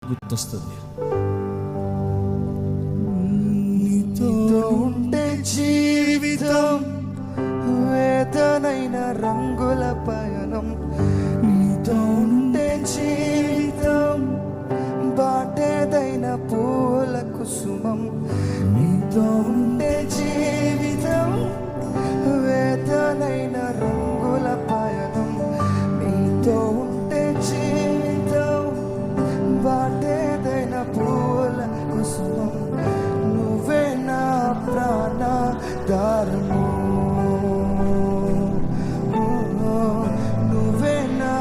గుర్తొస్తుంది. నీతో ఉంటే జీవితం వేదనైన రంగుల పయనం, నీతో ఉంటే జీవితం బాటేదైన పూల కుసుమం, నీతో ఉంటే జీవితం వేదనైన రంగుల పయనం, నీతో ఉంటే జీవితం బాటేదైన పూల కుసుమం, నువ్వే నా ప్రాణాధారము, నువ్వే నా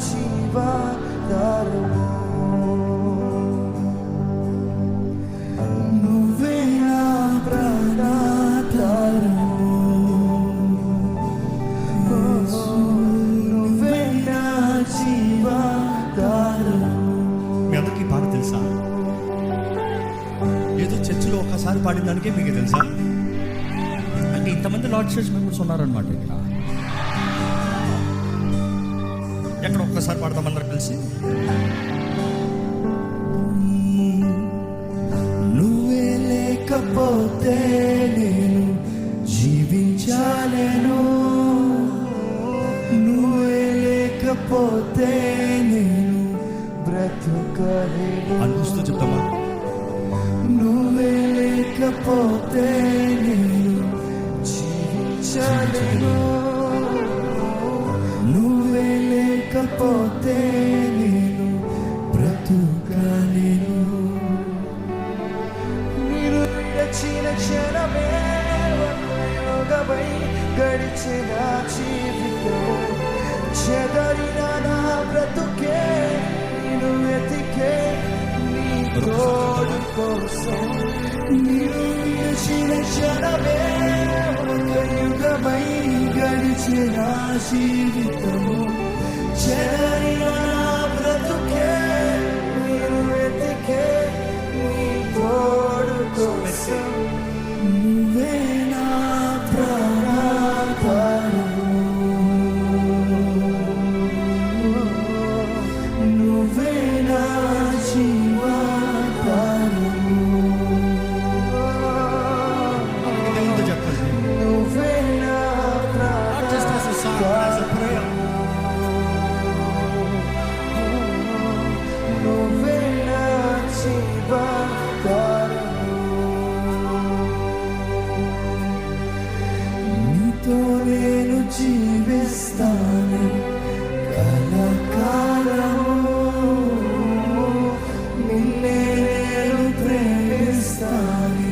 జీవాధారము, నువ్వే నా ప్రాణాధారము, నువ్వే నా జీవాధారము. మీ అందరికీ పాట తెలుసా? ఏదో చర్చిలో ఒకసారి పాడిన దానికే మీకు తెలుసా? అంటే ఇంతమంది లార్డ్ చర్చ్ మెంబర్స్ ఉన్నారనమాట ఇక్కడ. ఎక్కడ ఒక్కసారి పాడతాం అందరు కలిసి. నువ్వే లేకపోతే నేను జీవించలేను, నువ్వే లేకపోతే నేను బ్రతుకలేను, అనిపిస్తూ చెప్తామా? నువ్వే లేకపోతే నేను జీవించలేను, నువ్వే లేకపోతే నేను బ్రతుకలేను. మీరు విడచిన క్షణమే యోగమై గడిచిన జీవితం, చెదరిన నా బ్రతుకే నేను వెతికే నీ తోడు కోసం, మీరు విడచిన క్షణమే యుగమై గడిచిన జీవితము, చెదరిన నా బ్రతుకే నేను వెతికే నీ తోడు కోసం, నువ్వే నా ప్రాణాధారము, నువ్వే నా జీవాధారము, ఇంతకుముందు చెప్పండి. నువ్వే నా Not just as a song, but as a prayer. నువ్వే నా జీవాధారము, నీతో నేను జీవిస్తాను కలకాలము, నిన్నే నేను ప్రేమిస్తాను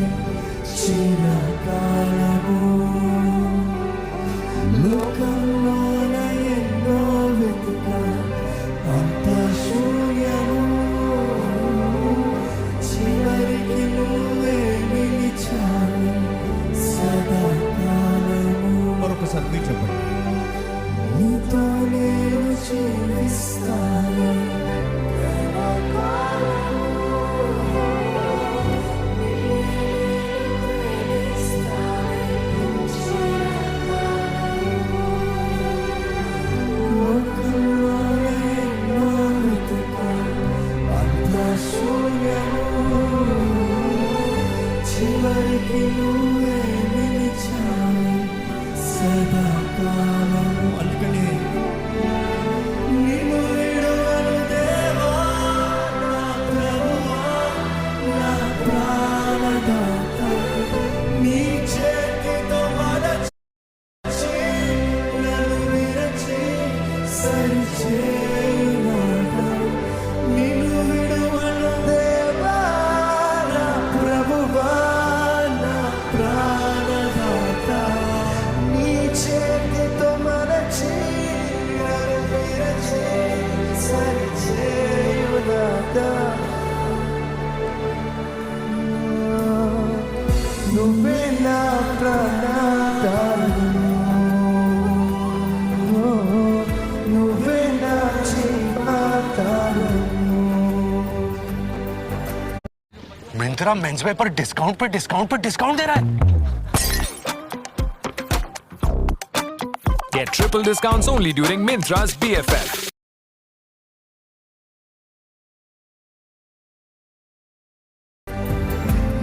చిరకాలము, లోకంలోన ఎన్నో వెతుక అంత శూన్యము, చివరికి నువ్వే నిలిచావు సదాకాలము, మరొకసారి మీరు చెప్పండి. నీతో నేను జీవిస్తాను కలకాలము, లోకంలోన ఎన్నో వెతుక అంత శూన్యము, చివరికి నువ్వే నిలిచావు సదాకాలము. అందుకని నిన్ను విడువను దేవా నా ప్రభువా, నా ప్రాణదాత, నీ చేతితో మలచి నన్ను విరచి సరిచేయునాథా, నిన్ను విడువను దేవా నా ప్రభువా, నా ప్రాణదాత, నీ చేతితో మలచి నన్ను విరచి సరిచేయునాథా, నువ్వే నా ప్రాణాధారము, నువ్వే నా జీవాధారము. मिंत्रा मेंस वेयर पर डिस्काउंट दे रहा है। Get triple discounts only during Myntra's BFF.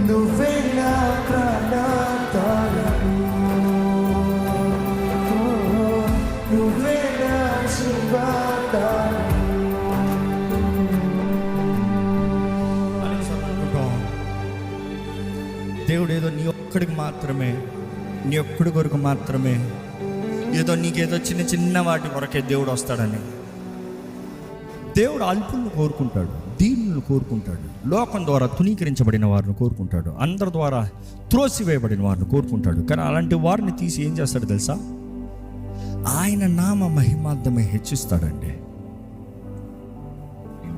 నువ్వే నా ప్రాణాధారము, నువ్వే నా జీవాధారము. దేవుడు ఏదో నీ ఒక్కడికి మాత్రమే, నీ ఒక్కడి కొరకు మాత్రమే, ఏదో నీకేదో చిన్న చిన్న వాటి కొరకే దేవుడు వస్తాడని. దేవుడు అల్పులను కోరుకుంటాడు, దీనులను కోరుకుంటాడు, లోకం ద్వారా తునీకరించబడిన వారిని కోరుకుంటాడు, అందరి ద్వారా త్రోసివేయబడిన వారిని కోరుకుంటాడు. కానీ అలాంటి వారిని తీసి ఏం చేస్తాడు తెలుసా? ఆయన నామ మహిమార్థమే హెచ్చిస్తాడండి.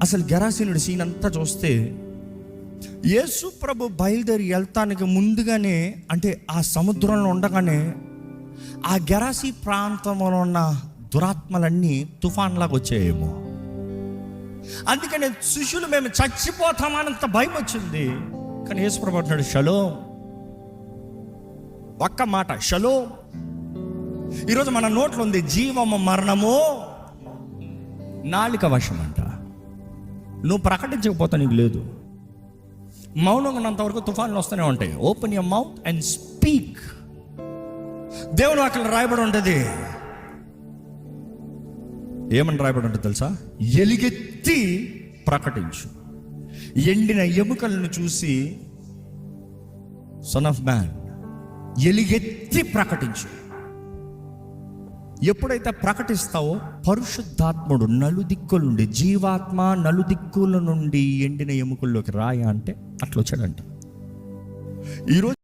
అసలు గెరాసీనుడి సీన్ అంతా చూస్తే యేసు ప్రభు బయలుదేరి వెళ్తానికి ముందుగానే, అంటే ఆ సముద్రంలో ఉండగానే ఆ గెరాసీ ప్రాంతంలో ఉన్న దురాత్మలన్నీ తుఫాన్లాగా వచ్చాయేమో. అందుకని శిష్యులు మేము చచ్చిపోతామన్నంత భయం వచ్చింది. కానీ యేసు ప్రభు అంటున్నాడు షలోమ్, ఒక్క మాట షలోమ్. ఈరోజు మన నోట్లో ఉంది జీవము మరణము నాలిక వశం అంట. నువ్వు ప్రకటించకపోతే నీకు లేదు. మౌనంగా ఉన్నంతవరకు తుఫాన్లు వస్తూనే ఉంటాయి. Open your mouth and speak. దేవుని వాక్యం రాయబడి ఉంటుంది. ఏమని రాయబడి ఉంటుంది తెలుసా? ఎలుగెత్తి ప్రకటించు. ఎండిన ఎముకలను చూసి సన్ ఆఫ్ మ్యాన్ ఎలుగెత్తి ప్రకటించు. ఎప్పుడైతే ప్రకటిస్తావో పరిశుద్ధాత్ముడు నలుదిక్కుల నుండి, జీవాత్మ నలుదిక్కుల నుండి ఎండిన ఎముకల్లోకి రాయ అంటే అట్లా వచ్చాడంట. ఈరోజు